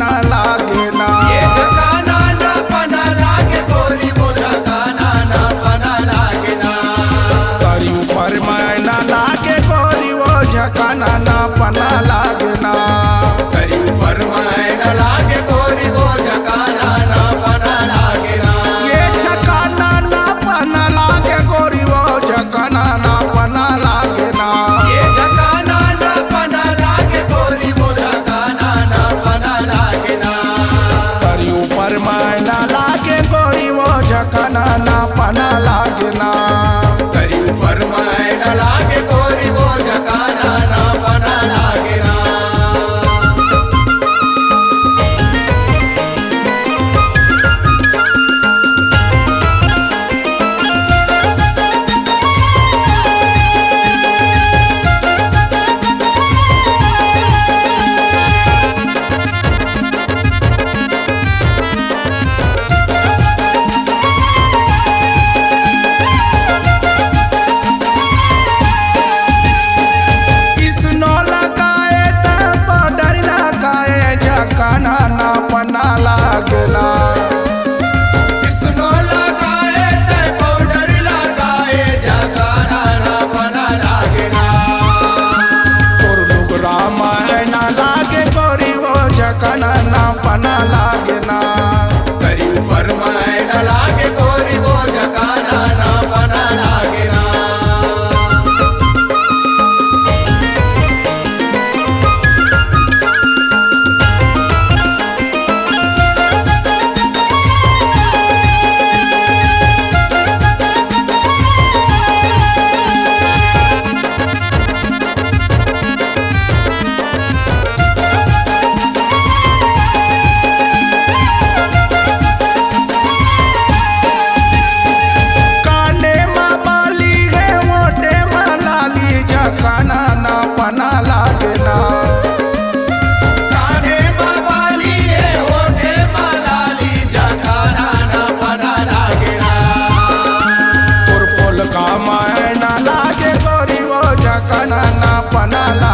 पना लागे ना। ये झकाना ना पना लागे गोरी वो झकाना ना पना लागे ना। तरी ऊपर मैना लागे गोरी वो झकाना ना पना लागे ना। तरी ऊपर मैना लागे गोरी वो झकाना ना पना लागे ना। ये झकाना ना पना लागे गोरी वो झकाना ना पना लागे ना। ये झकाना ना पना लागे गोरी वो झकाना ना पना लागे ना। तरी ऊपर मैना लागे गोरी वो झकाना ना पना लागे ना। तरी ऊपर मैना लागे गोरी वो झकाना ना पना लागे ना। इसनो लगाए त पाउडर लगाए झकाना ना पना लागे ना। किसनो लगाए ते पाउडर लगाए झकाना ना पना लागे ना। और लुगरा मैना लागे गोरी वो झकाना ना पना लागे ना। तरी ऊपर मैना लागे गोरी वो झकाना ना पना लागे ना। काने में बाली है मोटे में लाली झकाना ना पना लागे ना। काने में बाली है होठे में लाली झकाना ना पना लागे ना। और पोल का मैना लागे गोरी वो झकाना ना पना लागे